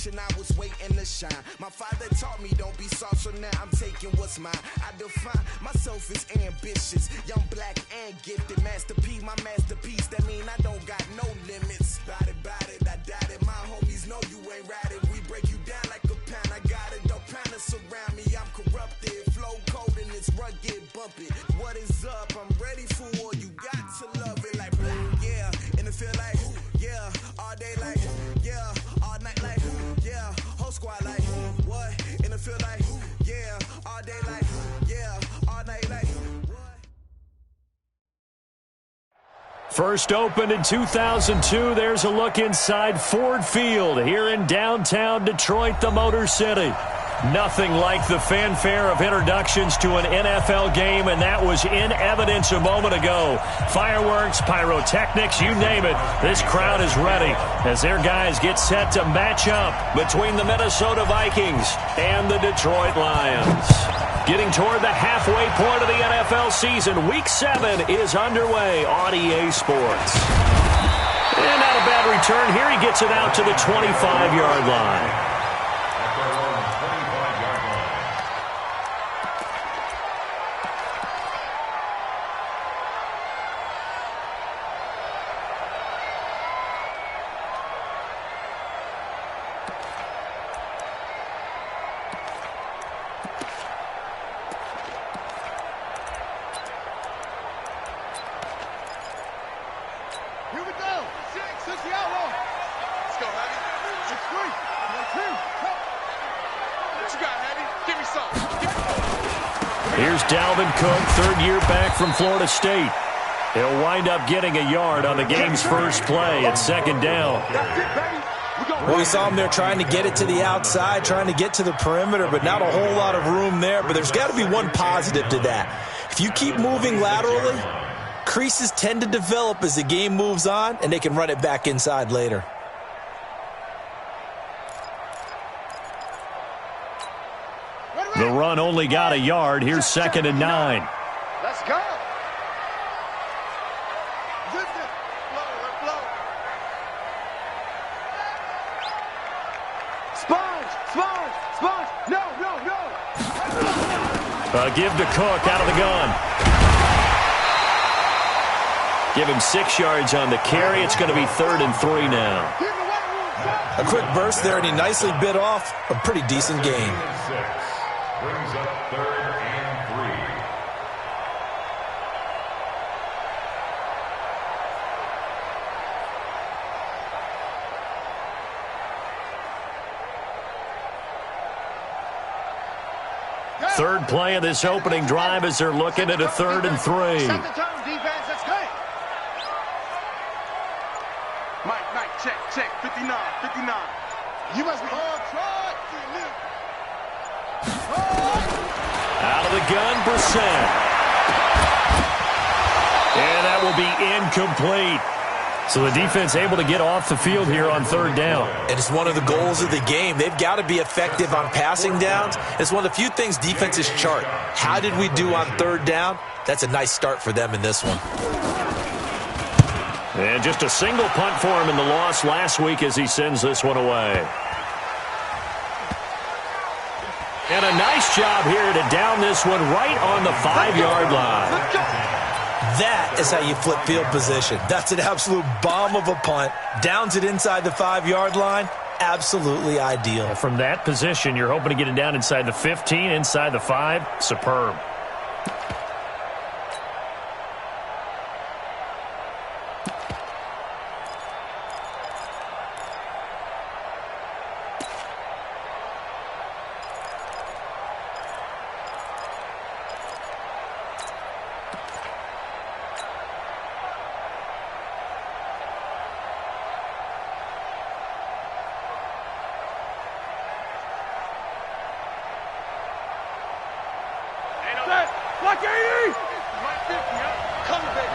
generation, I was waiting to shine. My father taught me don't be soft, so now I'm taking what's mine. I define myself as ambitious, young, black, and gifted. Master P, my masterpiece, that mean I don't got no limits. Bout it, I doubt it. My homies know you ain't ratted. We break you down like a pound. I got it, don't pound to surround me. I'm corrupted, flow cold and it's rugged, bumpy. What is up? I'm ready for war. You got to love it like black, yeah. And it feel like, yeah, all day like, yeah, all night like, yeah, whole squad like, what? And it feel like, yeah, all day like, yeah, all night like, what? First opened in 2002, there's a look inside Ford Field here in downtown Detroit, the Motor City. Nothing like the fanfare of introductions to an NFL game, and that was in evidence a moment ago. Fireworks, pyrotechnics, you name it. This crowd is ready as their guys get set to match up between the Minnesota Vikings and the Detroit Lions. Getting toward the halfway point of the NFL season, Week 7 is underway on EA Sports. And not a bad return here. He gets it out to the 25-yard line. Here's Dalvin Cook, third-year back from Florida State. He'll wind up getting a yard on the game's first play at second down. Well, we saw him there trying to get it to the outside, trying to get to the perimeter, but not a whole lot of room there. But there's got to be one positive to that. If you keep moving laterally, creases tend to develop as the game moves on, and they can run it back inside later. The run only got a yard. Here's second and 9. Let's go. Sponge. No. Give to Cook out of the gun. Give him 6 yards on the carry. It's going to be 3rd and 3 now. A quick burst there, and he nicely bit off a pretty decent gain. Brings up 3rd and 3. Third play of this opening drive as they're looking at a 3rd and 3. Set the tone, defense. Let's go. Mike, check. 59. You must be hard. Out of the gun, Brissett. And that will be incomplete. So the defense able to get off the field here on 3rd down. And it's one of the goals of the game. They've got to be effective on passing downs. It's one of the few things defenses chart. How did we do on 3rd down? That's a nice start for them in this one. And just a single punt for him in the loss last week as he sends this one away. And a nice job here to down this one right on the 5-yard line. That is how you flip field position. That's an absolute bomb of a punt. Downs it inside the 5-yard line. Absolutely ideal. From that position, you're hoping to get it down inside the 15, inside the 5. Superb. Like 80! Like 50, Come on, baby.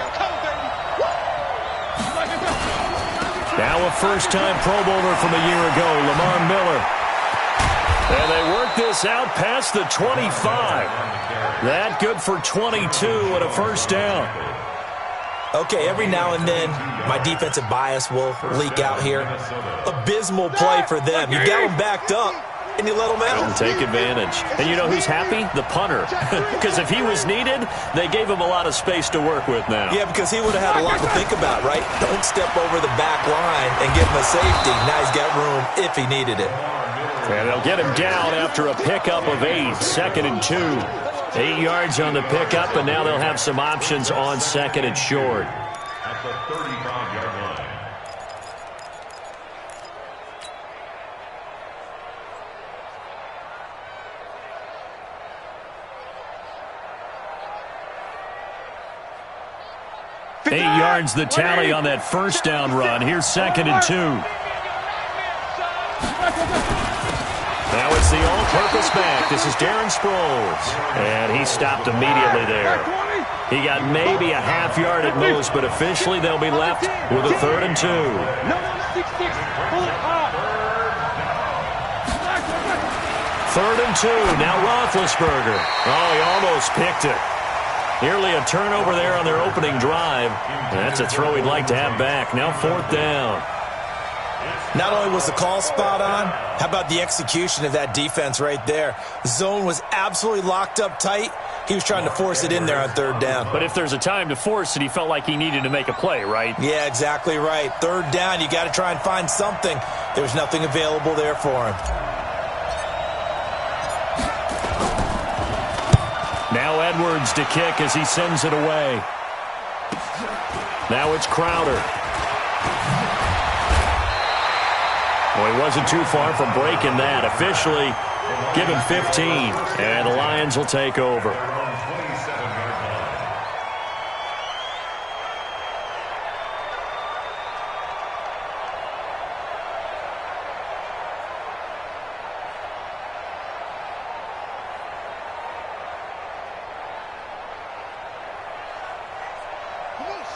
Now a first-time Pro Bowler from a year ago, Lamar Miller. And they work this out past the 25. That good for 22 and a first down. Okay, every now and then, my defensive bias will leak out here. Abysmal play for them. You got them backed up, and you let them out. Take advantage. And you know who's happy? The punter. Because if he was needed, they gave him a lot of space to work with now. Yeah, because he would have had a lot to think about, right? Don't step over the back line and give him a safety. Now he's got room if he needed it. And they'll get him down after a pickup of 8, 2nd and 2. 8 yards on the pickup, and now they'll have some options on 2nd and short. At the 35-yard line. Eight yards the tally on that first down run. Here's 2nd and 2. Now it's the all-purpose back. This is Darren Sproles. And he stopped immediately there. He got maybe a half yard at most, but officially they'll be left with a 3rd and 2. 3rd and 2. Now Roethlisberger. Oh, he almost picked it. Nearly a turnover there on their opening drive. That's a throw he'd like to have back. Now 4th down. Not only was the call spot on, how about the execution of that defense right there? The zone was absolutely locked up tight. He was trying to force it in there on 3rd down. But if there's a time to force it, he felt like he needed to make a play, right? Yeah, exactly right. 3rd down, you got to try and find something. There's nothing available there for him. Now Edwards to kick as he sends it away. Now it's Crowder. Well, he wasn't too far from breaking that. Officially, give him 15, and the Lions will take over.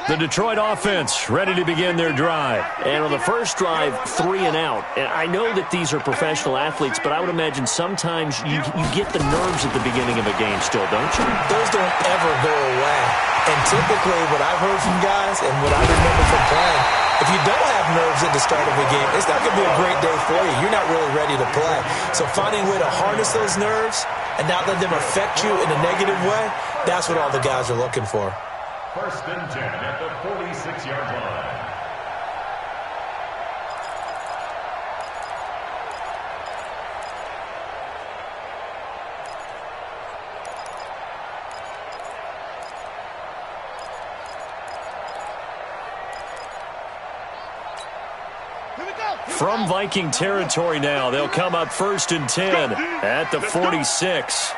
The Detroit offense ready to begin their drive. And on the first drive, 3 and out. And I know that these are professional athletes, but I would imagine sometimes you get the nerves at the beginning of a game still, don't you? Those don't ever go away. And typically what I've heard from guys and what I remember from playing, if you don't have nerves at the start of a game, it's not going to be a great day for you. You're not really ready to play. So finding a way to harness those nerves and not let them affect you in a negative way, that's what all the guys are looking for. 1st and 10 at the 46-yard line. From Viking territory now, they'll come up 1st and 10 at the 46.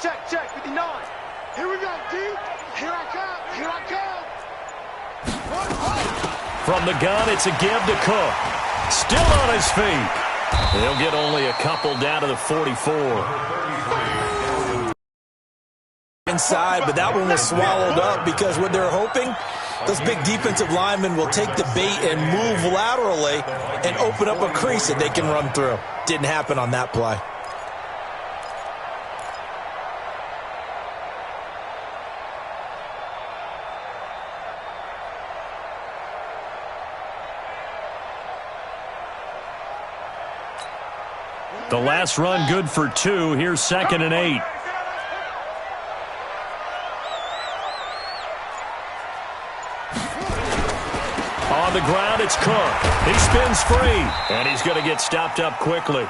Check, 59. Here we go, D. Here I come. From the gun, it's a give to Cook. Still on his feet. They'll get only a couple down to the 44. Inside, but that one was swallowed up because what they're hoping, those big defensive linemen will take the bait and move laterally and open up a crease that they can run through. Didn't happen on that play. The last run good for 2. Here's 2nd and 8. On the ground, it's Cook. He spins free, and he's going to get stopped up quickly.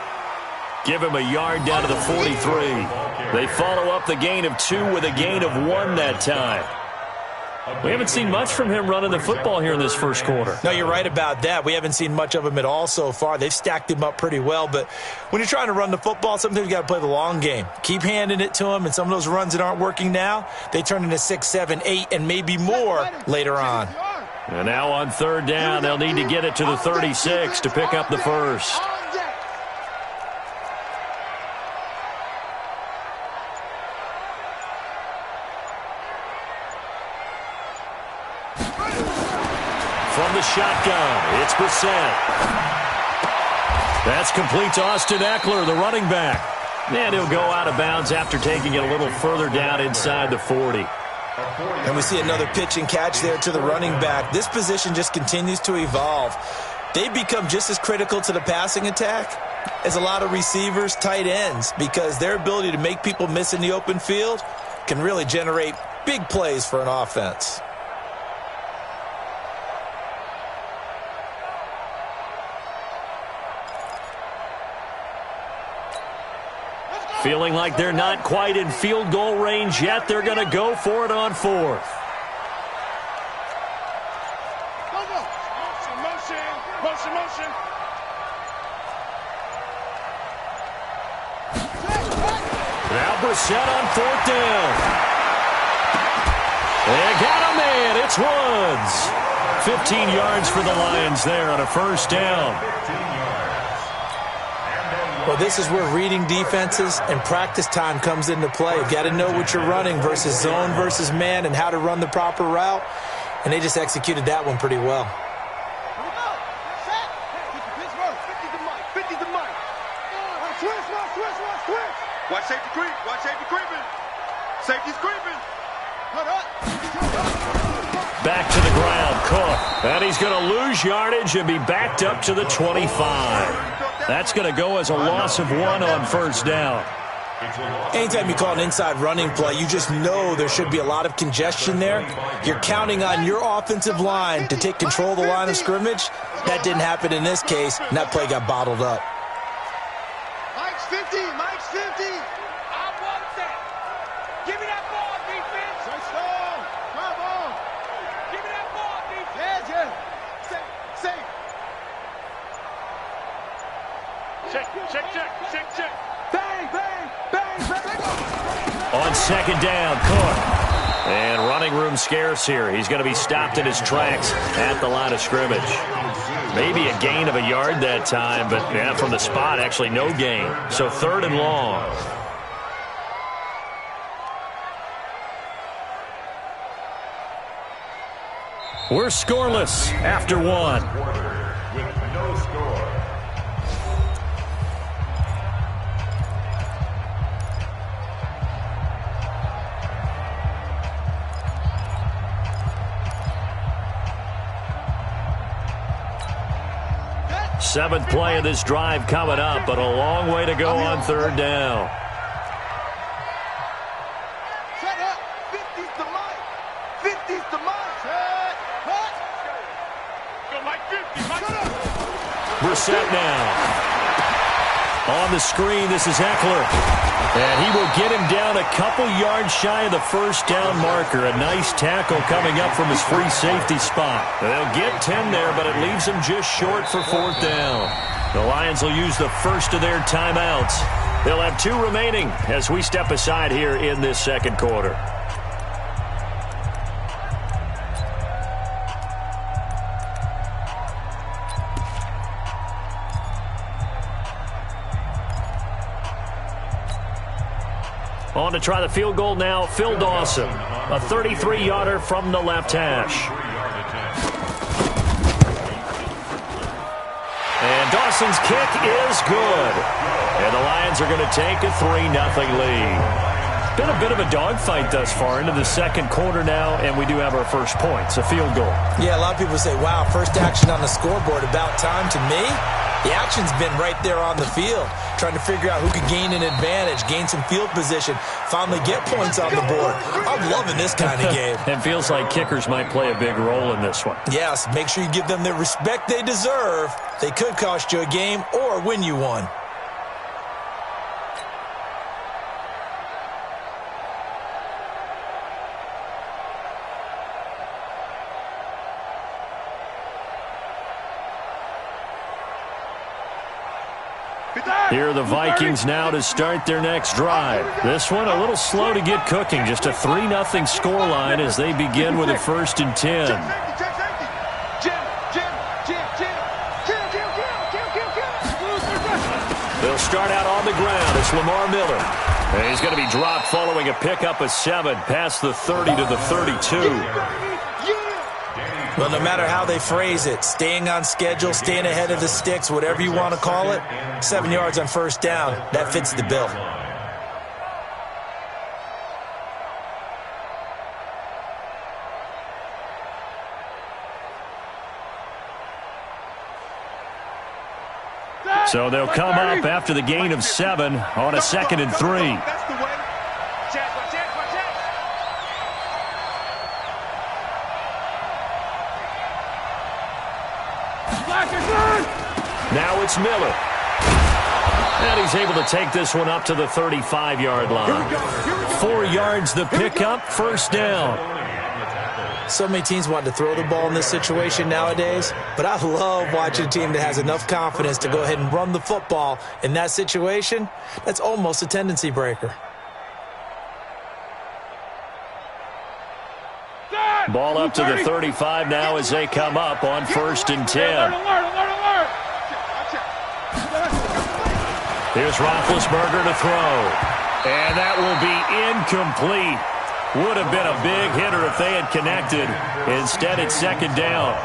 Give him a yard down to the 43. They follow up the gain of 2 with a gain of 1 that time. We haven't seen much from him running the football here in this first quarter. No, you're right about that. We haven't seen much of him at all so far. They've stacked him up pretty well, but when you're trying to run the football, sometimes you got to play the long game. Keep handing it to him, and some of those runs that aren't working now, they turn into 6, 7, 8, and maybe more later on. And now on 3rd down, they'll need to get it to the 36 to pick up the first. From the shotgun, it's Brissett. That's complete to Austin Eckler, the running back. And he'll go out of bounds after taking it a little further down inside the 40. And we see another pitch and catch there to the running back. This position just continues to evolve. They become just as critical to the passing attack as a lot of receivers, tight ends, because their ability to make people miss in the open field can really generate big plays for an offense. Feeling like they're not quite in field goal range yet. They're going to go for it on fourth. Motion. Now Brissett on fourth down. They got a man. It's Woods. 15 yards for the Lions there on a first down. Well, this is where reading defenses and practice time comes into play. You've got to know what you're running versus zone versus man and how to run the proper route. And they just executed that one pretty well. Watch safety creep. Watch safety creeping. Safety's creeping. Back to the ground, Cook. And he's going to lose yardage and be backed up to the 25. That's going to go as a loss of 1 on first down. Anytime you call an inside running play, you just know there should be a lot of congestion there. You're counting on your offensive line to take control of the line of scrimmage. That didn't happen in this case, and that play got bottled up. Mike's 50. Mike's 50. I want that. Give me that ball, defense. Touchdown. Come on. Give me that ball, defense. Yeah. Safe. Check. Bang. On second down, Cook. And running room scarce here. He's going to be stopped in his tracks at the line of scrimmage. Maybe a gain of a yard that time, but yeah, from the spot, actually no gain. So third and long. We're scoreless after 1. With no score. Seventh play of this drive coming up, but a long way to go on third down. Set up. 50's the Mike. 50's the Mike. Set. Cut. Go Mike 50. Mike. Shut up. Brissett now. On the screen, this is Eckler. And he will get him down a couple yards shy of the first down marker. A nice tackle coming up from his free safety spot. They'll get 10 there, but it leaves them just short for fourth down. The Lions will use the first of their timeouts. They'll have 2 remaining as we step aside here in this second quarter. On to try the field goal now, Phil Dawson. A 33-yarder from the left hash. And Dawson's kick is good. And the Lions are going to take a 3-0 lead. Been a bit of a dogfight thus far into the second quarter now, and we do have our first points, a field goal. Yeah, a lot of people say, wow, first action on the scoreboard, about time. To me, the action's been right there on the field, trying to figure out who could gain an advantage, gain some field position, finally get points on the board. I'm loving this kind of game. It feels like kickers might play a big role in this one. Yes, make sure you give them the respect they deserve. They could cost you a game or win you one. Here are the Vikings now to start their next drive. This one a little slow to get cooking. Just a 3-0 scoreline as they begin with a 1st and 10. They'll start out on the ground. It's Lamar Miller. And he's going to be dropped following a pickup of 7 past the 30 to the 32. Well, no matter how they phrase it, staying on schedule, staying ahead of the sticks, whatever you want to call it, 7 yards on first down, that fits the bill. So they'll come up after the gain of 7 on a 2nd and 3. That's the way. Now it's Miller. And he's able to take this one up to the 35-yard line. 4 yards the pickup, first down. So many teams want to throw the ball in this situation nowadays, but I love watching a team that has enough confidence to go ahead and run the football in that situation. That's almost a tendency breaker. Ball up to the 35 now as they come up on 1st and 10. Here's Roethlisberger to throw. And that will be incomplete. Would have been a big hitter if they had connected. Instead, it's 2nd down.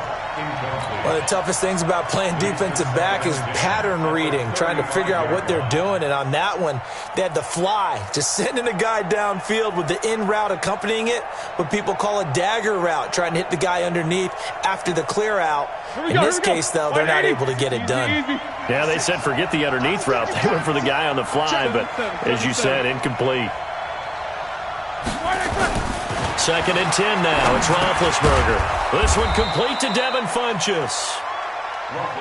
One of the toughest things about playing defensive back is pattern reading, trying to figure out what they're doing. And on that one, they had the fly, just sending a guy downfield with the in route accompanying it, what people call a dagger route, trying to hit the guy underneath after the clear out. In this case, though, they're not able to get it done. Yeah, they said forget the underneath route. They went for the guy on the fly, but as you said, incomplete. 2nd and 10 now. It's Roethlisberger. This one complete to Devin Funchess.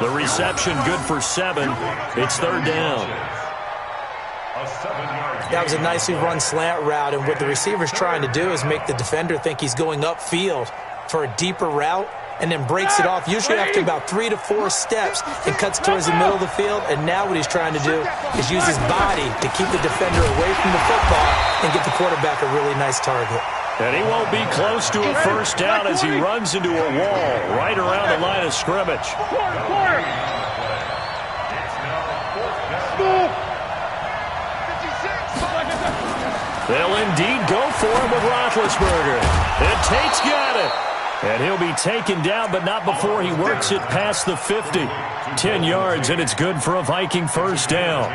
The reception good for 7. It's 3rd down. That was a nicely run slant route, and what the receiver's trying to do is make the defender think he's going upfield for a deeper route and then breaks it off, usually after about 3 to 4 steps, and cuts towards the middle of the field. And now what he's trying to do is use his body to keep the defender away from the football and get the quarterback a really nice target. And he won't be close to a first down as he runs into a wall right around the line of scrimmage. They'll indeed go for him with Roethlisberger. And Tate's got it. And he'll be taken down, but not before he works it past the 50. 10 yards, and it's good for a Viking first down.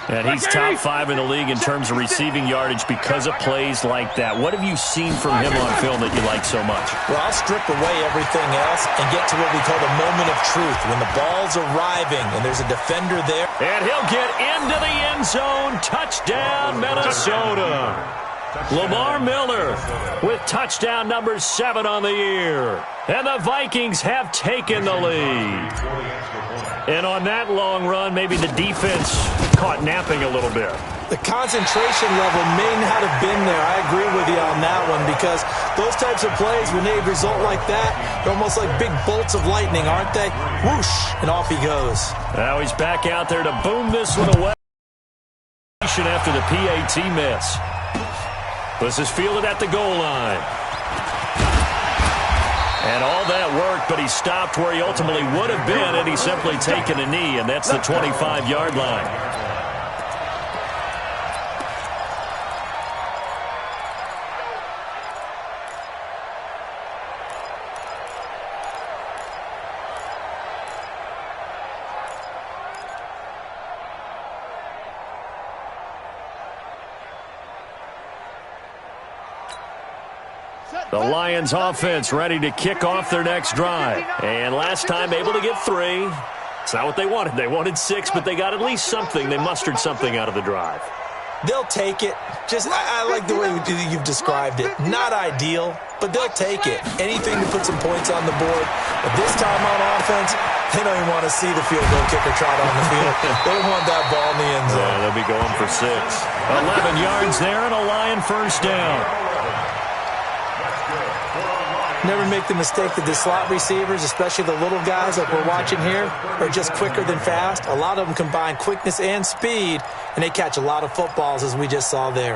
And he's top 5 in the league in terms of receiving yardage because of plays like that. What have you seen from him on film that you like so much? Well, I'll strip away everything else and get to what we call the moment of truth, when the ball's arriving and there's a defender there. And he'll get into the end zone. Touchdown, Minnesota. Lamar Miller with touchdown number 7 on the year. And the Vikings have taken the lead. And on that long run, maybe the defense caught napping a little bit. The concentration level may not have been there. I agree with you on that one, because those types of plays, when they result like that, they're almost like big bolts of lightning, aren't they? Whoosh, and off he goes. Now he's back out there to boom this one away after the PAT miss. This is fielded at the goal line. And all that worked, but he stopped where he ultimately would have been had he simply taken a knee, and that's the 25-yard line. The Lions offense ready to kick off their next drive. And last time able to get 3. It's not what they wanted. They wanted 6, but they got at least something. They mustered something out of the drive. They'll take it. I like the way you've described it. Not ideal, but they'll take it. Anything to put some points on the board. But this time on offense, they don't even want to see the field goal kicker trot on the field. They want that ball in the end zone. Yeah, they'll be going for 6. 11 yards there and a Lion first down. Never make the mistake that the slot receivers, especially the little guys like we're watching here, are just quicker than fast. A lot of them combine quickness and speed, and they catch a lot of footballs, as we just saw there.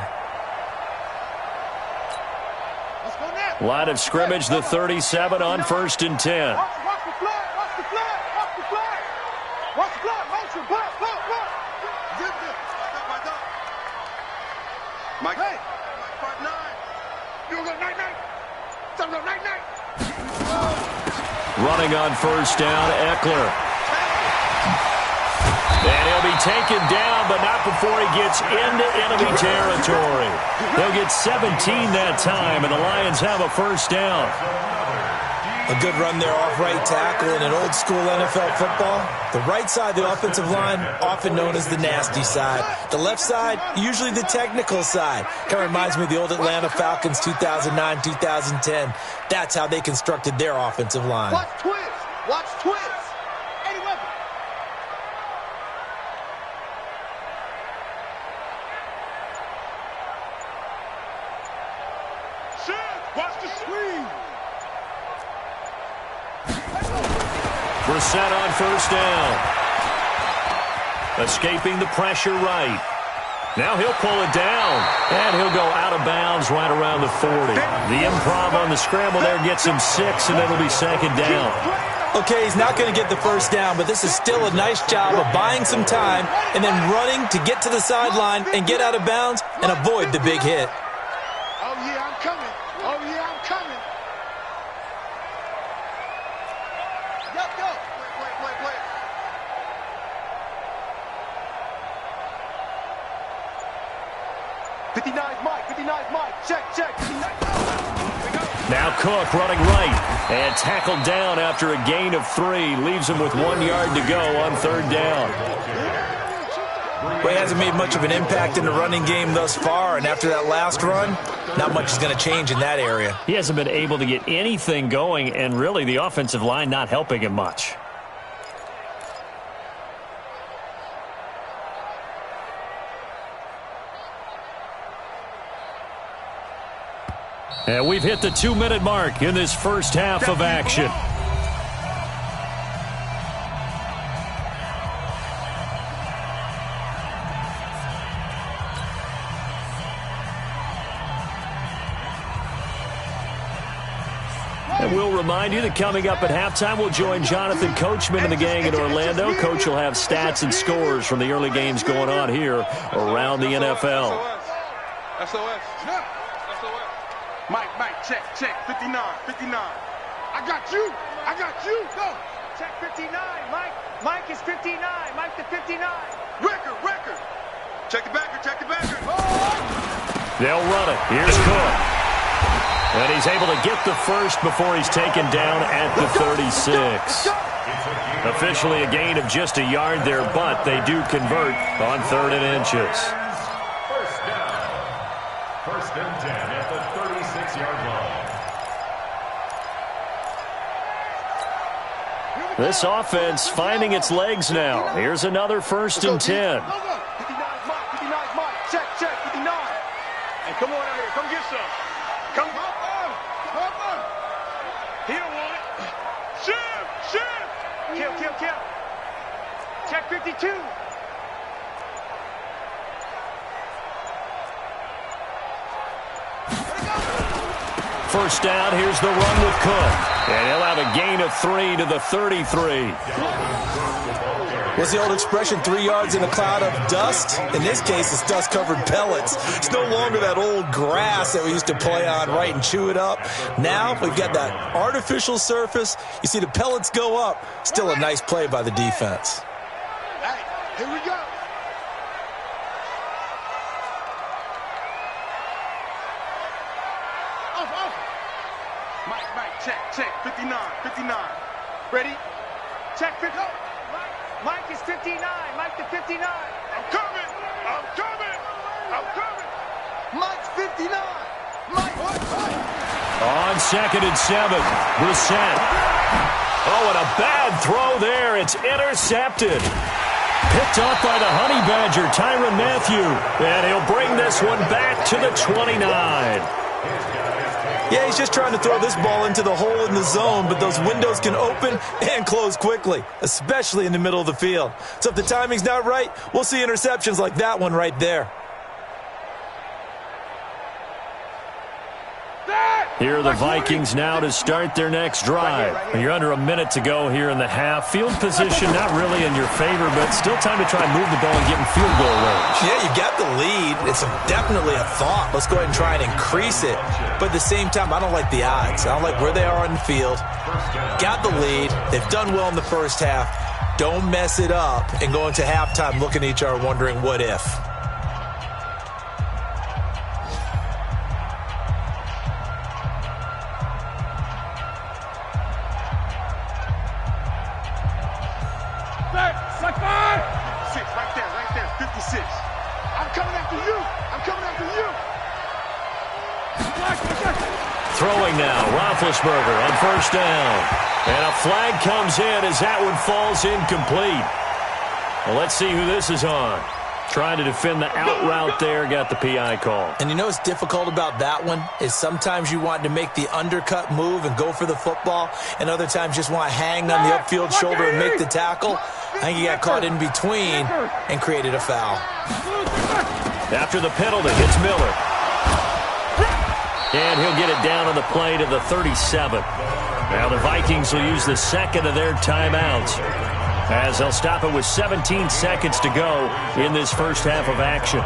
Line of scrimmage, the 37 on 1st and 10. Watch the flag, watch the flag, watch the flag. Watch the flag, motion, block. Mike. Hey, part 9. You go night. Running on first down, Eckler. And he'll be taken down, but not before he gets into enemy territory. They'll get 17 that time, and the Lions have a first down. A good run there off right tackle in an old-school NFL football. The right side of the offensive line, often known as the nasty side. The left side, usually the technical side. Kind of reminds me of the old Atlanta Falcons 2009-2010. That's how they constructed their offensive line. Watch twist. Watch twist. Eddie Weber. Watch the swing. Brissett on first down. Escaping the pressure right. Now he'll pull it down, and he'll go out of bounds right around the 40. The improv on the scramble there gets him 6, and it'll be second down. Okay, he's not going to get the first down, but this is still a nice job of buying some time and then running to get to the sideline and get out of bounds and avoid the big hit. Oh, yeah, I'm coming. Oh, yeah, I'm coming. Yo. Wait. 59's Mike. 59's Mike. Check. Now Cook running right and tackled down after a gain of 3. Leaves him with 1 yard to go on third down. Well, he hasn't made much of an impact in the running game thus far, and after that last run, not much is going to change in that area. He hasn't been able to get anything going, and really the offensive line not helping him much. And we've hit the 2-minute mark in this first half of action. And we'll remind you that coming up at halftime, we'll join Jonathan Coachman and the gang in Orlando. Coach will have stats and scores from the early games going on here around the NFL. SOS. Mike, check. 59. I got you. Go. Check 59. Mike is 59. Mike to 59. Record. Check the backer. Oh! They'll run it. Here's Cook. And he's able to get the first before he's taken down at the 36. Officially a gain of just a yard there, but they do convert on 3rd and inches. First and 10 at the 36-yard line. This offense finding its legs now. Here's another 1st and 10. 59's Mike. Check. 59. And come on out here. Come get some. Come on. He don't want it. Shoot. Kill. Check 52. First down, here's the run with Cook. And he'll have a gain of 3 to the 33. What's the old expression, 3 yards in a cloud of dust? In this case, it's dust-covered pellets. It's no longer that old grass that we used to play on, right, and chew it up. Now we've got that artificial surface. You see the pellets go up. Still a nice play by the defense. Hey, here we go. Mike, check. 59. Ready? Check 50. Mike is 59. Mike to 59. I'm coming. Mike's 59. Mike. On 2nd and 7, Brissett. Oh, and a bad throw there. It's intercepted. Picked off by the Honey Badger, Tyrann Mathieu. And he'll bring this one back to the 29. Yeah, he's just trying to throw this ball into the hole in the zone, but those windows can open and close quickly, especially in the middle of the field. So if the timing's not right, we'll see interceptions like that one right there. Here are the Vikings now to start their next drive. You're under a minute to go here in the half. Field position not really in your favor, but still time to try and move the ball and get in field goal range. Yeah, you got the lead. It's definitely a thought. Let's go ahead and try and increase it. But at the same time, I don't like the odds. I don't like where they are on the field. Got the lead. They've done well in the first half. Don't mess it up and go into halftime looking at each other wondering what if. Throwing now, Roethlisberger on first down. And a flag comes in as that one falls incomplete. Well, let's see who this is on. Trying to defend the out route there, got the PI call. And you know what's difficult about that one is sometimes you want to make the undercut move and go for the football, and other times just want to hang on the upfield shoulder and make the tackle. I think he got caught in between and created a foul. After the penalty, it's Miller. And he'll get it down on the play to the 37. Now the Vikings will use the second of their timeouts, as they'll stop it with 17 seconds to go in this first half of action.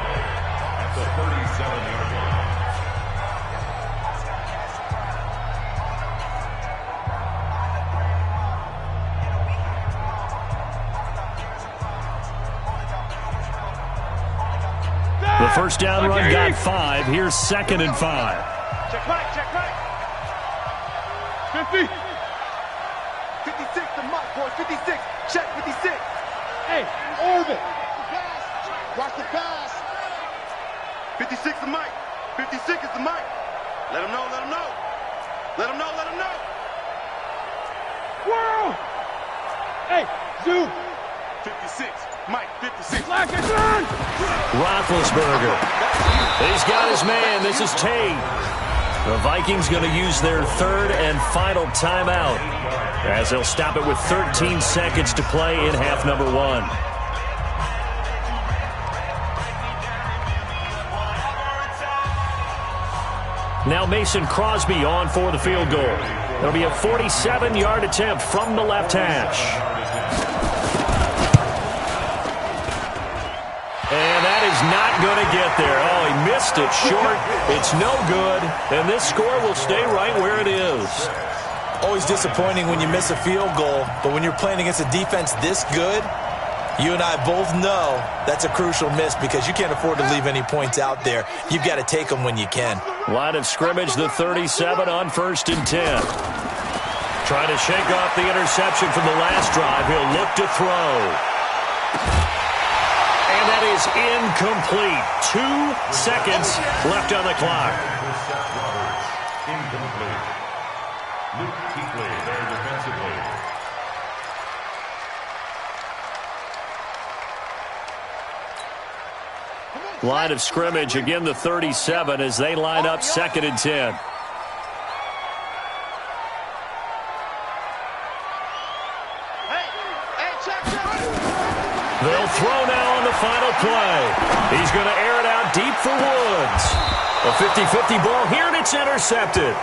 The first down run got 5. Here's 2nd and 5. Check right, check right. 50. 56 to Mike, boys. 56. Check 56. Hey, orbit. Watch the pass. 56 to Mike. 56 is to Mike. Let him know, let him know. Let him know, let him know. Whoa! Hey, zoom. 56. Mike, 56. Black is on! Roethlisberger. He's got his man. This is Tate. The Vikings going to use their third and final timeout, as they'll stop it with 13 seconds to play in half number 1. Now Mason Crosby on for the field goal. It'll be a 47-yard attempt from the left hash. And that is not going to get there. Oh, he missed it short. It's no good. And this score will stay right where it is. Always disappointing when you miss a field goal, but when you're playing against a defense this good, you and I both know that's a crucial miss because you can't afford to leave any points out there. You've got to take them when you can. Line of scrimmage, the 37 on 1st and 10. Trying to shake off the interception from the last drive. He'll look to throw. And that is incomplete. 2 seconds left on the clock. Incomplete. Luke Kuechly there defensively. Line of scrimmage, again the 37 as they line up 2nd and 10. They'll throw now on the final play. He's going to air it out deep for Woods. A 50-50 ball here, and it's intercepted.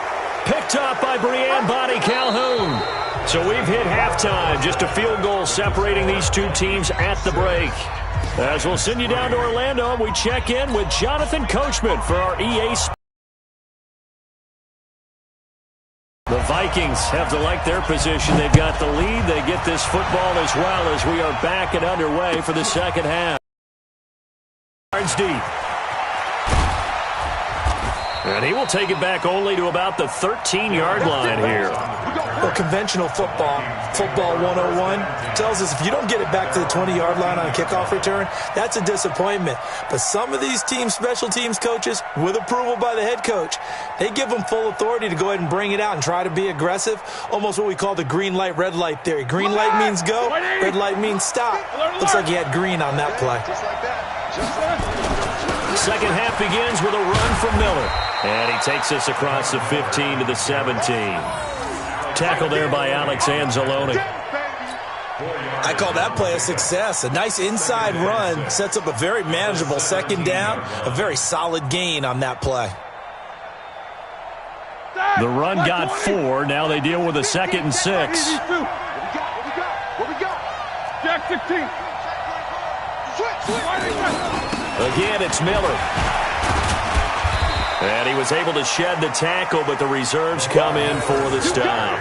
Picked up by Breanne Bonnie Calhoun. So we've hit halftime. Just a field goal separating these two teams at the break. As we'll send you down to Orlando, we check in with Jonathan Coachman for our EA Sports. The Vikings have to like their position. They've got the lead. They get this football as well as we are back and underway for the second half. Yards deep. And he will take it back only to about the 13-yard line here. Well, conventional football 101, tells us if you don't get it back to the 20-yard line on a kickoff return, that's a disappointment. But some of these teams, special teams coaches, with approval by the head coach, they give them full authority to go ahead and bring it out and try to be aggressive, almost what we call the green light, red light theory. Green light means go, red light means stop. Looks like he had green on that play. Just like that. Just like that. Second half begins with a run from Miller. And he takes us across the 15 to the 17. Tackle there by Alex Anzalone. I call that play a success. A nice inside run sets up a very manageable second down. A very solid gain on that play. The run got 4. Now they deal with a 2nd and 6. What we got? Jack 16. Again, it's Miller. And he was able to shed the tackle, but the reserves come in for the stop.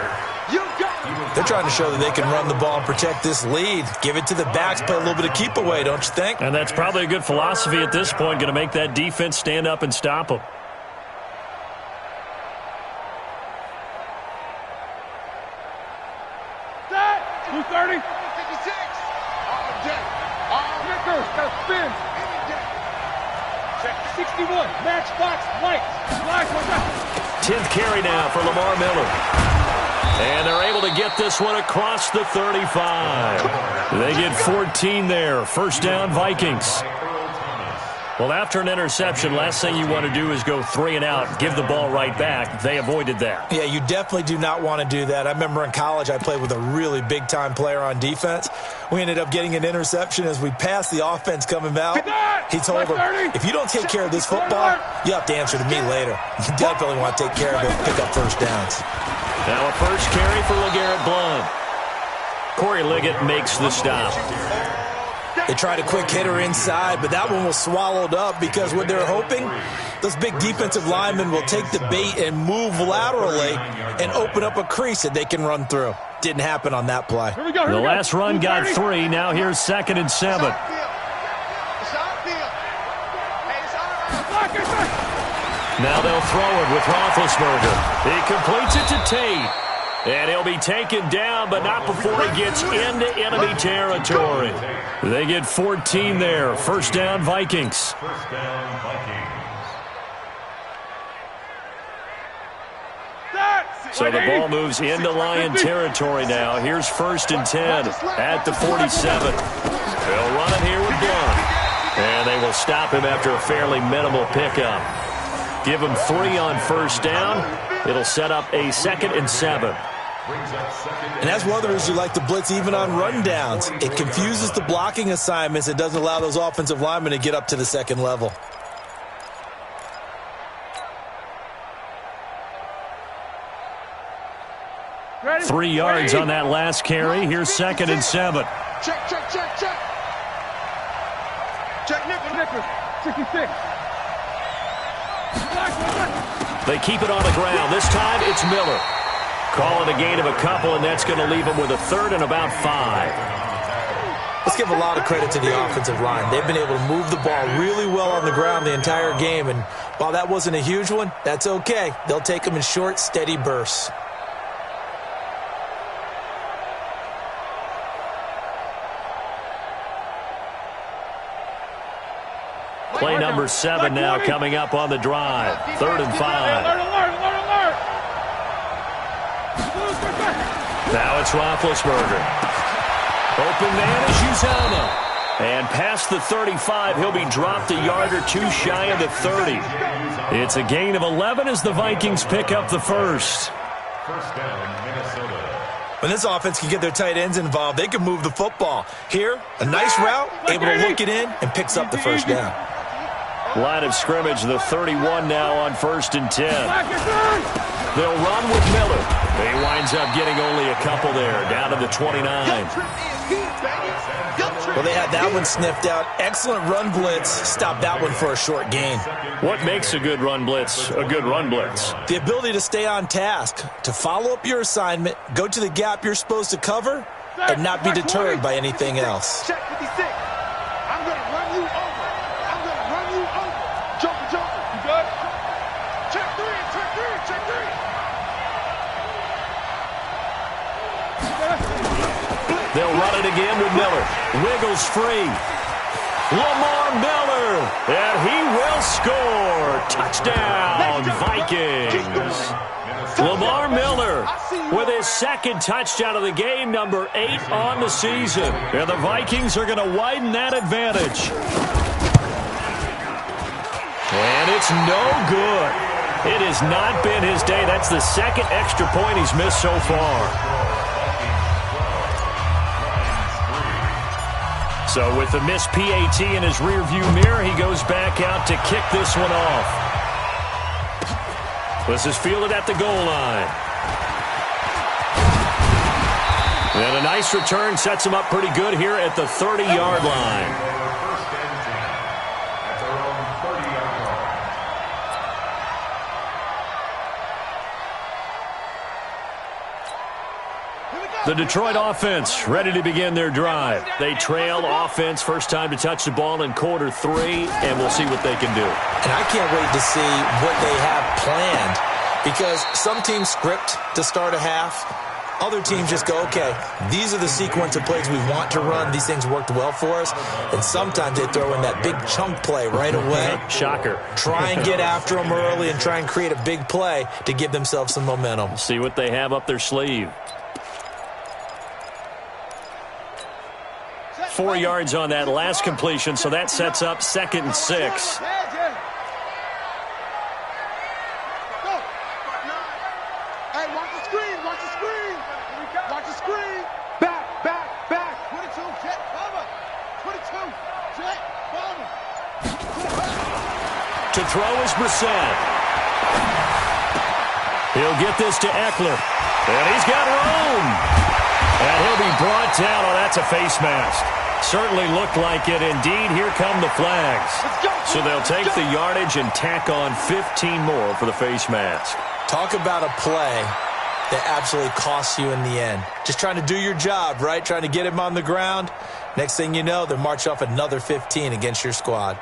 They're trying to show that they can run the ball and protect this lead. Give it to the backs, play a little bit of keep away, don't you think? And that's probably a good philosophy at this point, going to make that defense stand up and stop them. Set! 230. 56. All deck. All Rickers. Got to spin. Check 61. Matchbox lights. Flash. 10th carry now for Lamar Miller. And they're able to get this one across the 35. They get 14 there. First down, Vikings. Well, after an interception, last thing you want to do is go 3 and out, give the ball right back. They avoided that. Yeah, you definitely do not want to do that. I remember in college I played with a really big-time player on defense. We ended up getting an interception as we passed the offense coming out. He told him, if you don't take care of this football, you have to answer to me later. You definitely want to take care of it, pick up first downs. Now a first carry for LeGarrette Blount. Corey Liggett makes the stop. They tried a quick hitter inside, but that one was swallowed up because what they're hoping, those big defensive linemen will take the bait and move laterally and open up a crease that they can run through. Didn't happen on that play. The last run got 3. Now here's 2nd and 7. Now they'll throw it with Roethlisberger. He completes it to Tate. And he'll be taken down, but not before he gets into enemy territory. They get 14 there. First down, Vikings. First down, Vikings. So the ball moves into Lion territory now. Here's 1st and 10 at the 47. They'll run it here with Blount. And they will stop him after a fairly minimal pickup. Give him 3 on first down. It'll set up a 2nd and 7. And that's one of the reasons you like to blitz even on rundowns. It confuses the blocking assignments. It doesn't allow those offensive linemen to get up to the second level. Ready? 3 yards on that last carry. Here's 2nd and 7. Check. Check Nichols. 66. They keep it on the ground. This time it's Miller. Calling a gain of a couple, and that's going to leave them with a 3rd and about 5. Let's give a lot of credit to the offensive line. They've been able to move the ball really well on the ground the entire game, and while that wasn't a huge one, that's okay. They'll take them in short, steady bursts. Play number 7 now coming up on the drive. 3rd and 5. Alert. Now it's Roethlisberger. Open man is Uzama. And past the 35, he'll be dropped a yard or 2 shy of the 30. It's a gain of 11 as the Vikings pick up the first. First down, Minnesota. When this offense can get their tight ends involved, they can move the football. Here, a nice route, able to look it in, and picks up the first down. Line of scrimmage, the 31 now on 1st and 10. They'll run with Miller. He winds up getting only a couple there, down to the 29. Well, they had that one sniffed out. Excellent run blitz. Stopped that one for a short gain. What makes a good run blitz a good run blitz? The ability to stay on task, to follow up your assignment, go to the gap you're supposed to cover, and not be deterred by anything else. Check 56. I'm going to run you over. Jumper. You good? Check 3. They'll run it again with Miller. Wiggles free. Lamar Miller. And he will score. Touchdown, Vikings. Lamar Miller with his 2nd touchdown of the game, number 8 on the season. And the Vikings are going to widen that advantage. And it's no good. It has not been his day. That's the 2nd extra point he's missed so far. So with the missed PAT in his rearview mirror, he goes back out to kick this one off. This is fielded at the goal line. And a nice return sets him up pretty good here at the 30-yard line. First and 10 at their own 30-yard line. The Detroit offense ready to begin their drive. They trail offense, first time to touch the ball in quarter 3, and we'll see what they can do. And I can't wait to see what they have planned, because some teams script to start a half. Other teams just go, okay, these are the sequence of plays we want to run. These things worked well for us. And sometimes they throw in that big chunk play right away. Shocker. Try and get after them early and try and create a big play to give themselves some momentum. See what they have up their sleeve. 4 yards on that last completion, so that sets up 2nd and 6. To throw is Brissett. He'll get this to Eckler. And he's got room. And he'll be brought down. Oh, that's a face mask. Certainly looked like it. Indeed, here come the flags. So they'll take the yardage and tack on 15 more for the face mask. Talk about a play that absolutely costs you in the end. Just trying to do your job, right? Trying to get him on the ground. Next thing you know, they'll march off another 15 against your squad.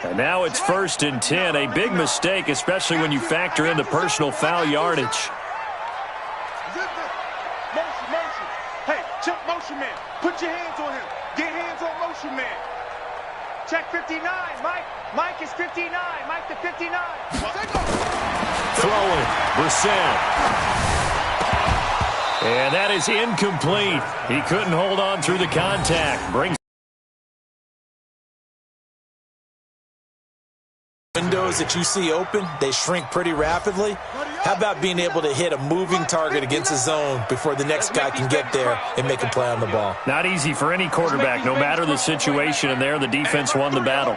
And now it's 1st and 10. A big mistake, especially when you factor in the personal foul yardage. Motion. Hey, check motion man. Put your hands on him. Get hands on motion man. Check 59. Mike is 59. Mike to 59. Throwing. Brissett. And that is incomplete. He couldn't hold on through the contact. Brings windows that you see open, they shrink pretty rapidly. How about being able to hit a moving target against a zone before the next guy can get there and make a play on the ball? not easy for any quarterback, no matter the situation, and there the defense won the battle.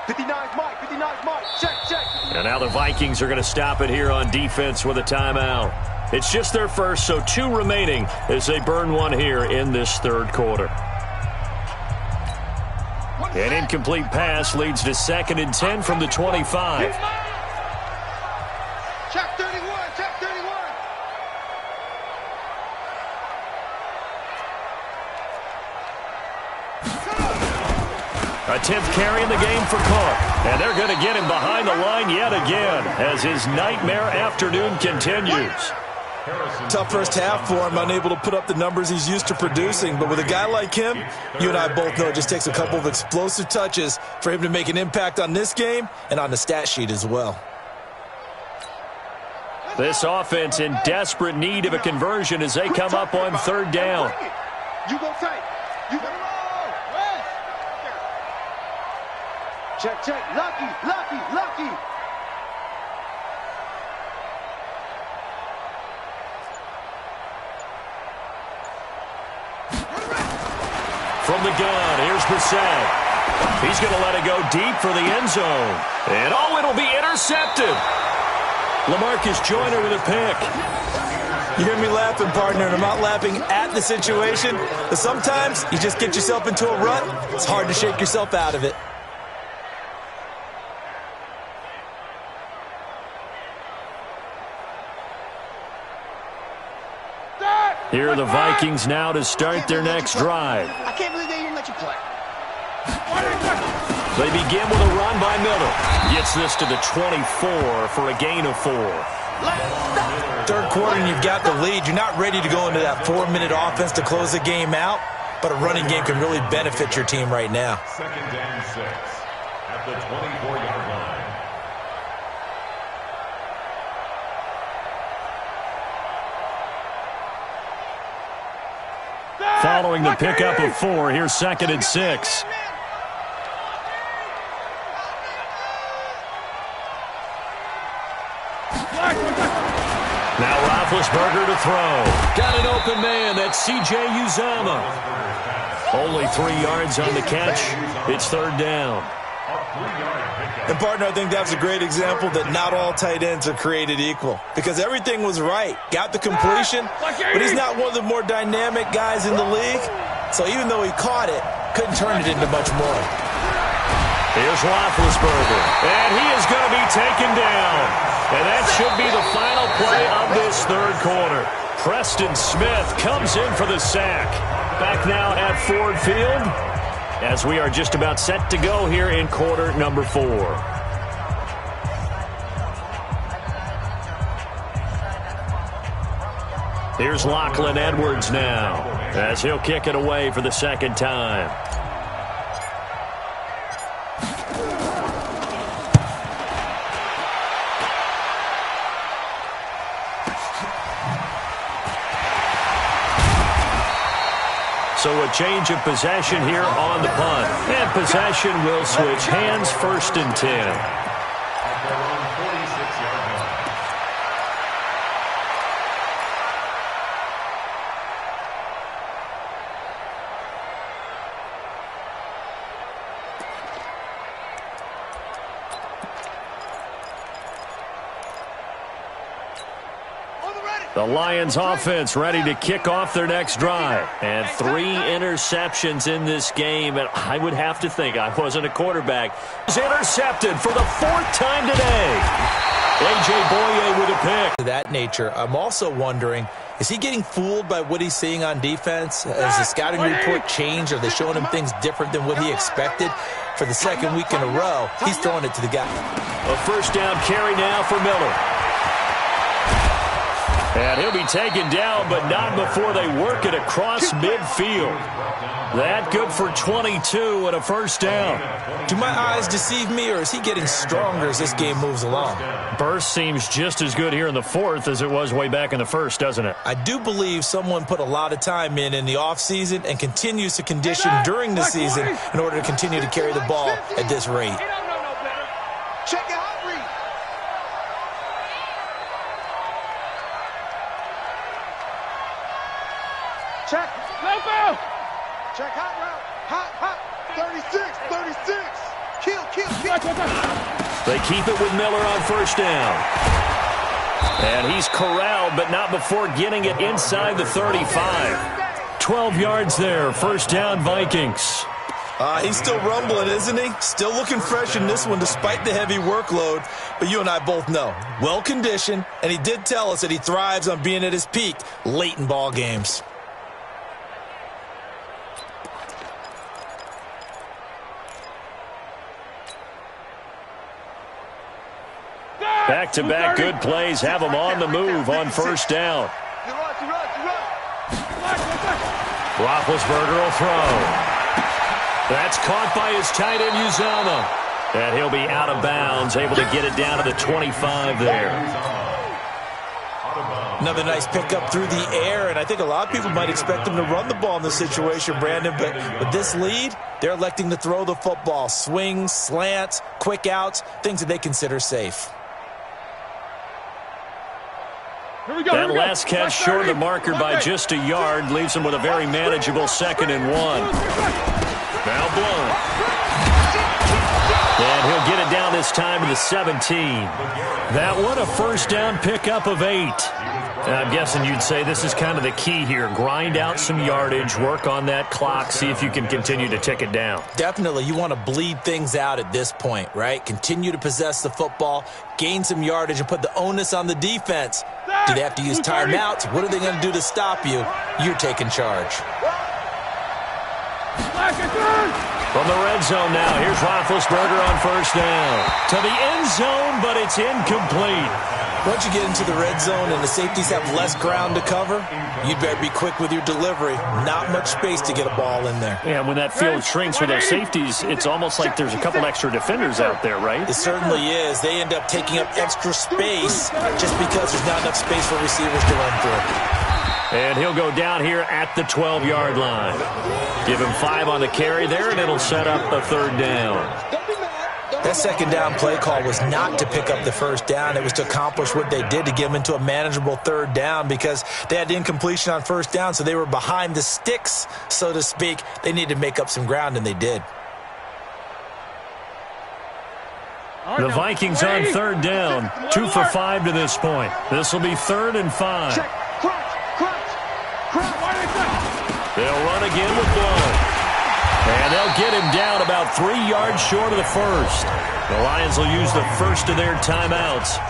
59's Mike. Check. And now the Vikings are going to stop it here on defense with a timeout. It's just their first, so 2 remaining as they burn one here in this 3rd quarter. An incomplete pass leads to 2nd and 10 from the 25. Check 31. A 10th carry in the game for Cook. And they're going to get him behind the line yet again as his nightmare afternoon continues. Tough first half for him, unable to put up the numbers he's used to producing. But with a guy like him, you and I both know it just takes a couple of explosive touches for him to make an impact on this game and on the stat sheet as well. This offense in desperate need of a conversion as they come up on 3rd down. You go tight. You go roll. Check. Lucky. From the gun, here's Brissett. He's going to let it go deep for the end zone. And, it'll be intercepted. LaMarcus Joyner with a pick. You hear me laughing, partner, and I'm not laughing at the situation. But sometimes you just get yourself into a rut. It's hard to shake yourself out of it. Here are the Vikings now to start their next drive. I can't believe they didn't let you play. They begin with a run by Miller. Gets this to the 24 for a gain of 4. 3rd quarter and you've got the lead. You're not ready to go into that 4-minute offense to close the game out, but a running game can really benefit your team right now. 2nd and 6 at the 24-yard line. Following the pickup of 4, here's 2nd and 6. Now Roethlisberger to throw. Got an open man. That's C.J. Uzomah. Only 3 yards on the catch. It's 3rd down. And, partner, I think that's a great example that not all tight ends are created equal, because everything was right. Got the completion, but he's not one of the more dynamic guys in the league. So even though he caught it, couldn't turn it into much more. Here's Roethlisberger, and he is going to be taken down. And that should be the final play of this third quarter. Preston Smith comes in for the sack. Back now at Ford Field, as we are just about set to go here in quarter number 4. Here's Lachlan Edwards now, as he'll kick it away for the second time. So a change of possession here on the punt. And possession will switch hands, 1st and 10. The Lions offense ready to kick off their next drive. And 3 interceptions in this game. And I would have to think, I wasn't a quarterback, was intercepted for the 4th time today. A.J. Boye with a pick. To that nature, I'm also wondering, is he getting fooled by what he's seeing on defense? Has the scouting report changed? Are they showing him things different than what he expected? For the 2nd week in a row, he's throwing it to the guy. A 1st down carry now for Miller. And he'll be taken down, but not before they work it across midfield. That good for 22 and a 1st down. Do my eyes deceive me, or is he getting stronger as this game moves along? Burst seems just as good here in the 4th as it was way back in the 1st, doesn't it? I do believe someone put a lot of time in the offseason and continues to condition during the season in order to continue to carry the ball at this rate. Check out. Check. Loco. Check hot route. Hot. 36. Kill. They keep it with Miller on 1st down. And he's corralled, but not before getting it inside the 35. 12 yards there. 1st down, Vikings. He's still rumbling, isn't he? Still looking fresh in this one despite the heavy workload. But you and I both know, well-conditioned, and he did tell us that he thrives on being at his peak late in ball games. Back-to-back good plays have him on the move on 1st down. Roethlisberger will throw. That's caught by his tight end, Uzama. And he'll be out of bounds, able to get it down to the 25 there. Another nice pickup through the air, and I think a lot of people might expect him to run the ball in this situation, Brandon, but with this lead, they're electing to throw the football. Swings, slants, quick outs, things that they consider safe. That last catch short of the marker by just a yard leaves him with a very manageable 2nd and 1. Now Blount. And he'll get it down this time to the 17. That one a 1st down pickup of 8. And I'm guessing you'd say this is kind of the key here. Grind out some yardage, work on that clock, see if you can continue to tick it down. Definitely. You want to bleed things out at this point, right? Continue to possess the football, gain some yardage, and put the onus on the defense. Do they have to use timeouts? What are they going to do to stop you? You're taking charge. From the red zone now, here's Roethlisberger on 1st down. To the end zone, but it's incomplete. Once you get into the red zone and the safeties have less ground to cover, you'd better be quick with your delivery. Not much space to get a ball in there. Yeah, when that field shrinks with those safeties, it's almost like there's a couple extra defenders out there, right? It certainly is. They end up taking up extra space just because there's not enough space for receivers to run through. And he'll go down here at the 12-yard line. Give him 5 on the carry there, and it'll set up a 3rd down. That 2nd down play call was not to pick up the 1st down. It was to accomplish what they did to get them into a manageable 3rd down because they had incompletion on 1st down, so they were behind the sticks, so to speak. They needed to make up some ground, and they did. The Vikings on third down, 2 for 5 to this point. This will be 3rd and 5. They'll run again with Blow. And they'll get him down about 3 yards short of the first. The Lions will use the first of their timeouts.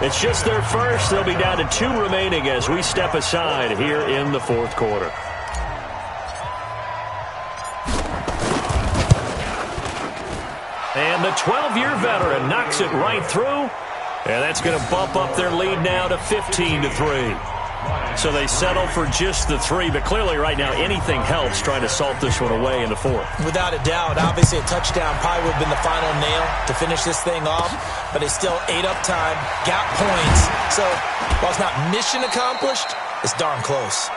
It's just their first. They'll be down to 2 remaining as we step aside here in the 4th quarter. And the 12-year veteran knocks it right through. And that's going to bump up their lead now to 15-3. So they settle for just the 3, but clearly right now anything helps trying to salt this one away in the 4th. Without a doubt, obviously a touchdown probably would have been the final nail to finish this thing off, but they still ate up time, got points. So while it's not mission accomplished, it's darn close.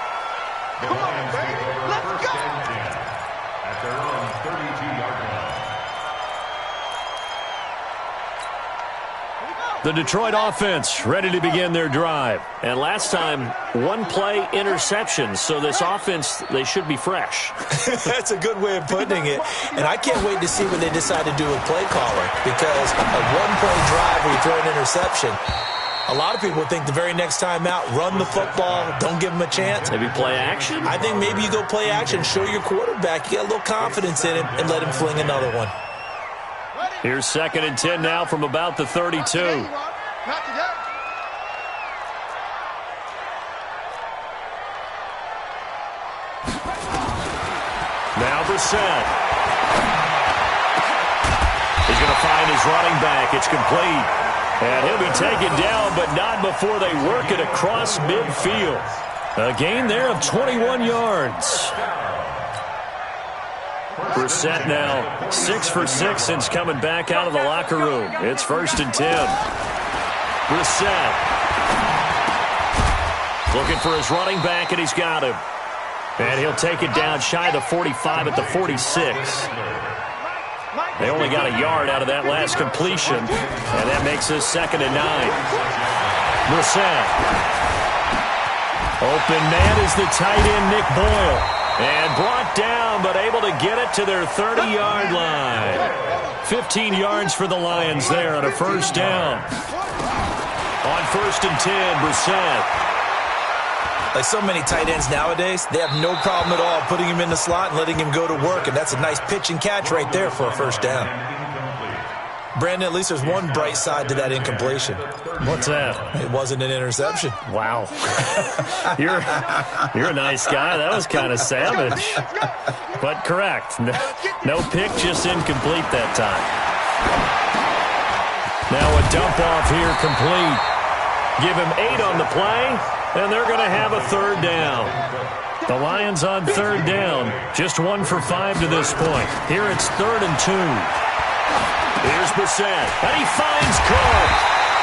Come on, baby. Let's go. At their own 32-yard line. The Detroit offense ready to begin their drive. And last time, 1-play interception. So this offense, they should be fresh. That's a good way of putting it. And I can't wait to see what they decide to do with play calling. Because a 1-play drive where you throw an interception, a lot of people think the very next time out, run the football, don't give them a chance. Maybe play action? I think maybe you go play action, show your quarterback, you get a little confidence in him, and let him fling another one. Here's 2nd and 10 now from about the 32. Not today. Now Brissett. He's going to find his running back. It's complete. And he'll be taken down, but not before they work it across midfield. A gain there of 21 yards. Brissett now 6 for 6 since coming back out of the locker room. It's 1st and 10. Brissett looking for his running back, and he's got him. And he'll take it down shy of the 45 at the 46. They only got a yard out of that last completion, and that makes this 2nd and 9. Brissett. Open man is the tight end, Nick Boyle. And brought down, but able to get it to their 30-yard line. 15 yards for the Lions there on a 1st down. On 1st and 10, Brissett. Like so many tight ends nowadays, they have no problem at all putting him in the slot and letting him go to work, and that's a nice pitch and catch right there for a 1st down. Brandon, at least there's one bright side to that incompletion. What's that? It wasn't an interception. Wow. You're a nice guy. That was kind of savage. But correct. No pick, just incomplete that time. Now a dump off here complete. Give him 8 on the play, and they're going to have a 3rd down. The Lions on 3rd down. Just 1 for 5 to this point. Here it's 3rd and 2. Here's Brissett, and he finds Cook.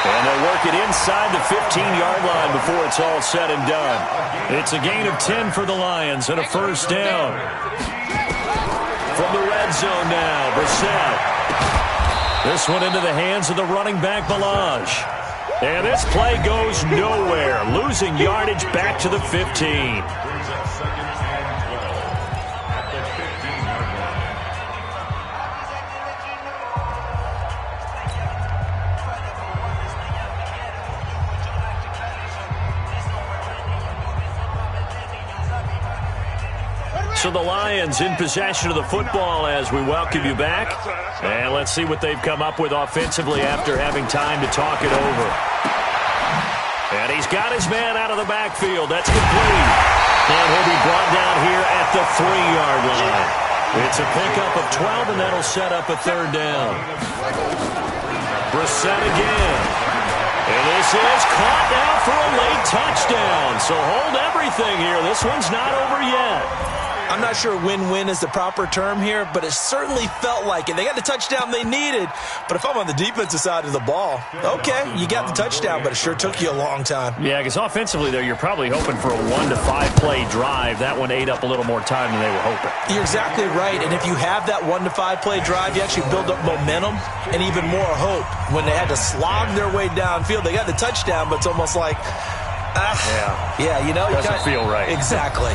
And they'll work it inside the 15-yard line before it's all said and done. It's a gain of 10 for the Lions and a 1st down. From the red zone now, Brissett. This one into the hands of the running back, Balaj. And this play goes nowhere, losing yardage back to the 15. So the Lions in possession of the football as we welcome you back. And let's see what they've come up with offensively after having time to talk it over. And he's got his man out of the backfield. That's complete. And he'll be brought down here at the 3-yard line. It's a pickup of 12, and that'll set up a 3rd down. Brissett again. And this is caught now for a late touchdown. So hold everything here. This one's not over yet. I'm not sure win-win is the proper term here, but it certainly felt like it. They got the touchdown they needed, but if I'm on the defensive side of the ball, okay, you got the touchdown, but it sure took you a long time. Yeah, because offensively, though, you're probably hoping for a 1 to 5 play drive. That one ate up a little more time than they were hoping. You're exactly right, and if you have that 1 to 5 play drive, you actually build up momentum and even more hope. When they had to slog their way downfield, they got the touchdown, but it's almost like, yeah, you know. Doesn't feel right. Exactly.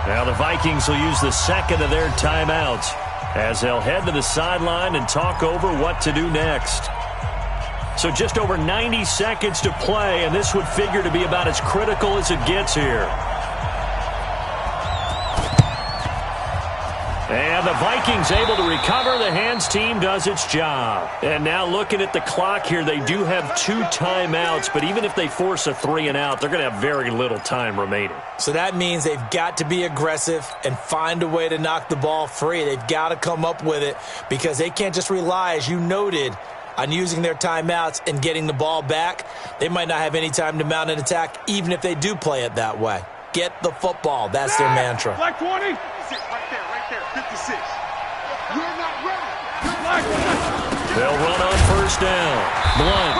Now the Vikings will use the 2nd of their timeouts as they'll head to the sideline and talk over what to do next. So just over 90 seconds to play, and this would figure to be about as critical as it gets here. And the Vikings able to recover. The hands team does its job. And now looking at the clock here, they do have 2 timeouts, but even if they force a 3-and-out, they're going to have very little time remaining. So that means they've got to be aggressive and find a way to knock the ball free. They've got to come up with it because they can't just rely, as you noted, on using their timeouts and getting the ball back. They might not have any time to mount an attack, even if they do play it that way. Get the football. That's their mantra. Like 20. Right there, 56. You're not ready. They'll run on first down. Blunt.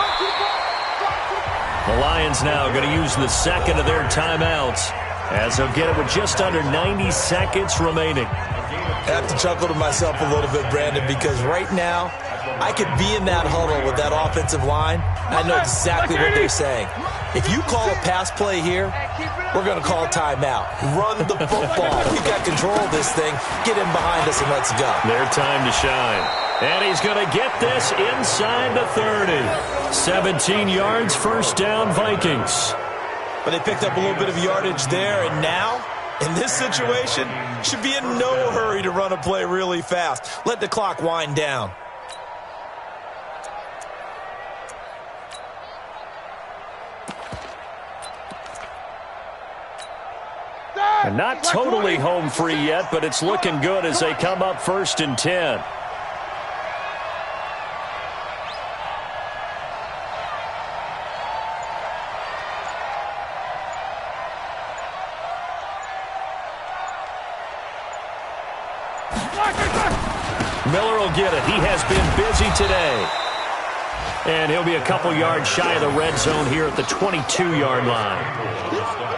The Lions now going to use the second of their timeouts as they'll get it with just under 90 seconds remaining. I have to chuckle to myself a little bit, Brandon, because right now I could be in that huddle with that offensive line. I know exactly what they're saying. If you call a pass play here, we're going to call a timeout. Run the football. We've got control of this thing. Get in behind us and let's go. Their time to shine. And he's going to get this inside the 30. 17 yards, first down, Vikings. But they picked up a little bit of yardage there, and now, in this situation, should be in no hurry to run a play really fast. Let the clock wind down. And not totally home free yet, but it's looking good as they come up 1st and 10. Miller will get it. He has been busy today. And he'll be a couple yards shy of the red zone here at the 22-yard line.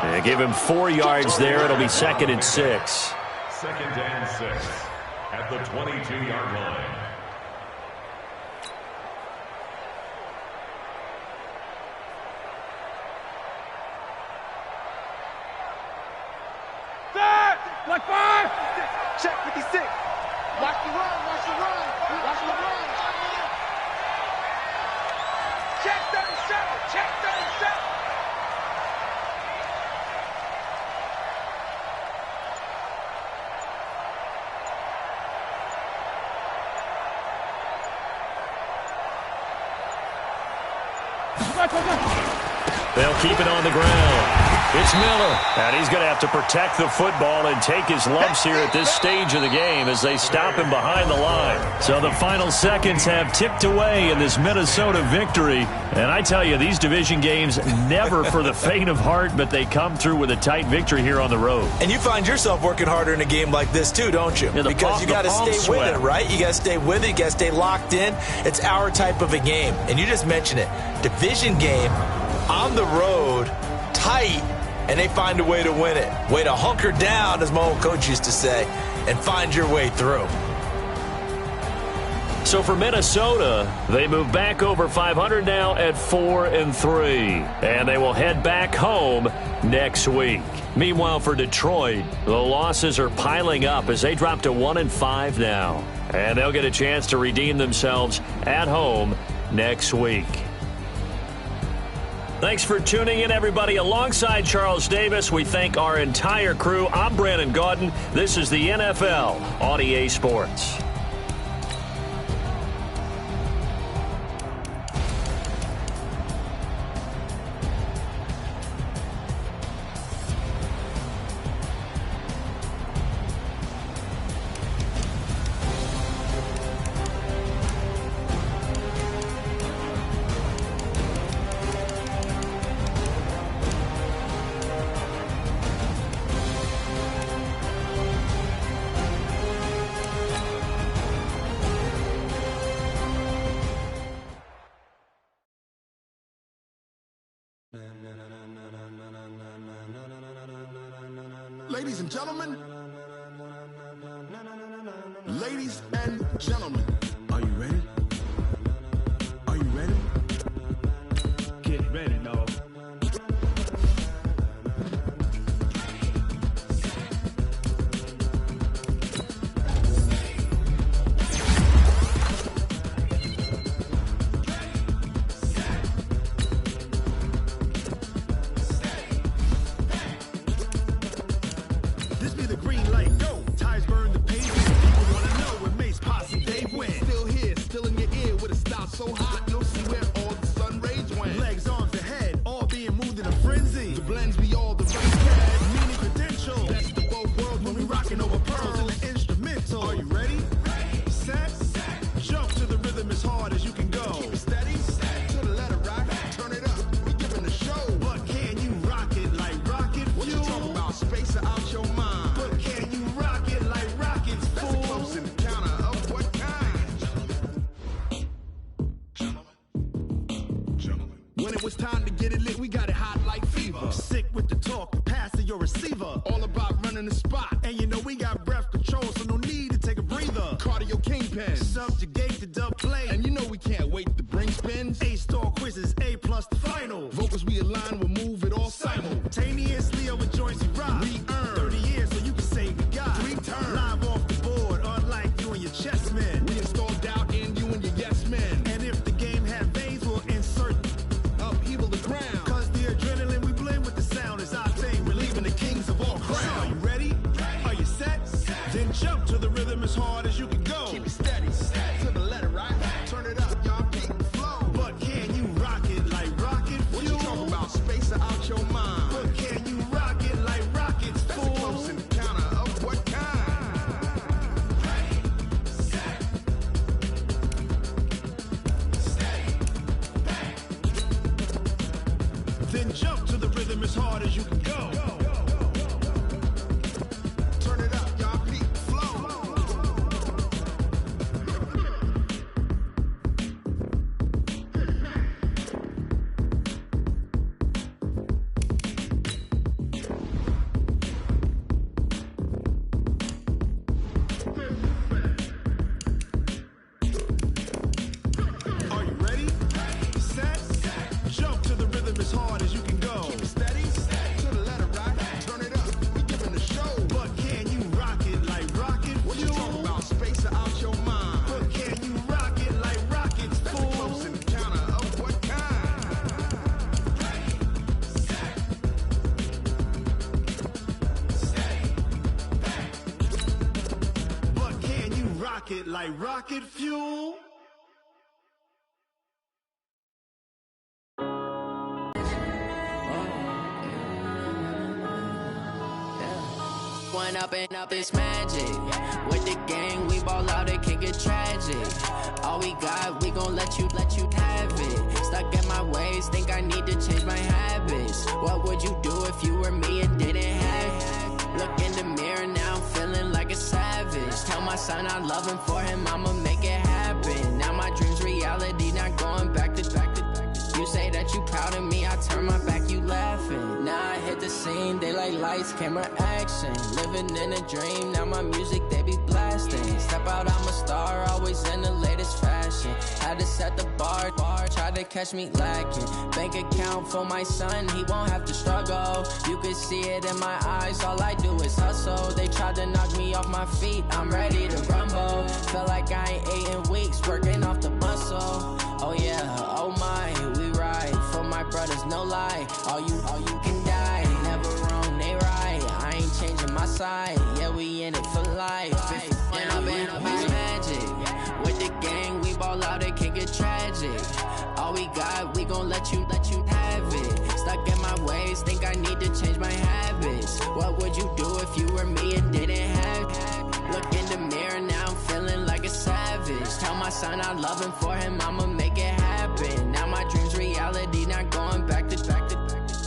And give him 4 yards there. It'll be 2nd and 6. 2nd and 6 at the 22-yard line. Like 5. Check 56. Watch the run. Check 37. Check 37. They'll keep it on the ground. It's Miller, and he's going to have to protect the football and take his lumps here at this stage of the game as they stop him behind the line. So the final seconds have ticked away in this Minnesota victory. And I tell you, these division games never for the faint of heart, but they come through with a tight victory here on the road. And you find yourself working harder in a game like this too, don't you? Yeah, because you got to stay with it, right? You got to stay with it. You got to stay locked in. It's our type of a game. And you just mentioned it. Division game on the road, tight, and they find a way to win it. Way to hunker down, as my old coach used to say, and find your way through. So for Minnesota, they move back over 500 now at 4-3. And they will head back home next week. Meanwhile, for Detroit, the losses are piling up as they drop to 1-5 now. And they'll get a chance to redeem themselves at home next week. Thanks for tuning in, everybody. Alongside Charles Davis, we thank our entire crew. I'm Brandon Gaudin. This is the NFL on EA Sports. Ladies and gentlemen, are you ready? Are you ready? Get ready, dog. When it was time to get it lit, we got it hot like fever. Sick with the talk, passing your receiver. All about running the spot. And you know we got breath control, so no need to take a breather. Cardio kingpin, subjugate the dub play. And you know we can't wait to bring spins. A-star quizzes, A+ the final. Vocals we align, we'll move it all simultaneously over joints we rock. We earn 30 years so you can say we got 3 turns. Live off the board, unlike you and your chess men. We install doubt in you and your yes men. And if the game had veins, we'll insert upheaval the ground. Cause the adrenaline we blend with the sound is our thing. We're leaving the kings of all ground. Are you ready? Are you set? Then jump to the rhythm as hard as you can go. Keep it steady, to the letter, right? Turn it up, y'all, beat the flow. But can you rock it like rocket fuel? What you talking about? Space out your mind. But can you rock it like rockets, fool? That's a close encounter of what kind? Ready, set, steady, bang. Then jump to the rhythm as hard as you can go. Turn it up, y'all, beat the flow. Are you ready? Set, jump to the rhythm as hard as you can go. Keep it steady, to the letter, right? Turn it up, we giving the show. But can you rock it like rocket fuel? What you talking about? Space out your mind. But can you rock it like rockets, fool? That's a close encounter of what kind? Ready, set, steady, bang. But can you rock it like rocket fuel? One up and up is magic. With the gang, we ball out, it can get tragic. All we got, we gon' let you have it. Stuck in my ways, think I need to change my habits. What would you do if you were me and didn't have it? Look in the mirror, now I'm feeling like a savage. Tell my son I love him, for him I'ma make it happen. Now my dream's reality, not going back to. You say that you proud of me, I turn my back, you laughing. Now I hit the scene, they like lights, camera, action. Living in a dream, now my music, they be blasting. Step out, I'm a star, always in the latest fashion. Had to set the bar, tried to catch me lacking. Bank account for my son, he won't have to struggle. You can see it in my eyes, all I do is hustle. They tried to knock me off my feet, I'm ready to rumble. Felt like I ain't ate in weeks, working off the muscle. Oh yeah, oh my, we ride for my brothers, no lie. All you can die, never wrong, they right. I ain't changing my side, yeah, we in it for life. And I've been magic. With the gang, we ball out, it can get tragic. All we got, we gon' let you have it. Stuck in my ways, think I need to change my habits. What would you do if you were me and didn't have it? Look in the mirror, now I'm feeling like a savage. Tell my son I love him, for him I'ma make it happen. Now my dream's reality, not going back to.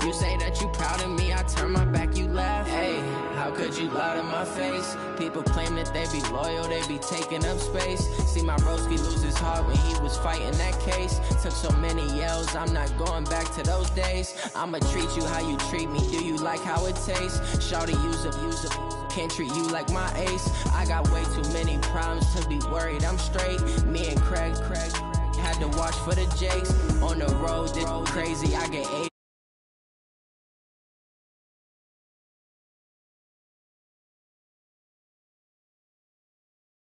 You say that you proud of me, I turn my back, you laugh. Hey, how could you lie to my face? People claim that they be loyal, they be taking up space. See my broski lose his heart when he was fighting that case. Took so many yells, I'm not going back to those days. I'ma treat you how you treat me, do you like how it tastes? Shawty, use up, can't treat you like my ace. I got way too many problems to be worried, I'm straight. Me and Craig had to watch for the Jakes. On the road, this crazy, I get 8.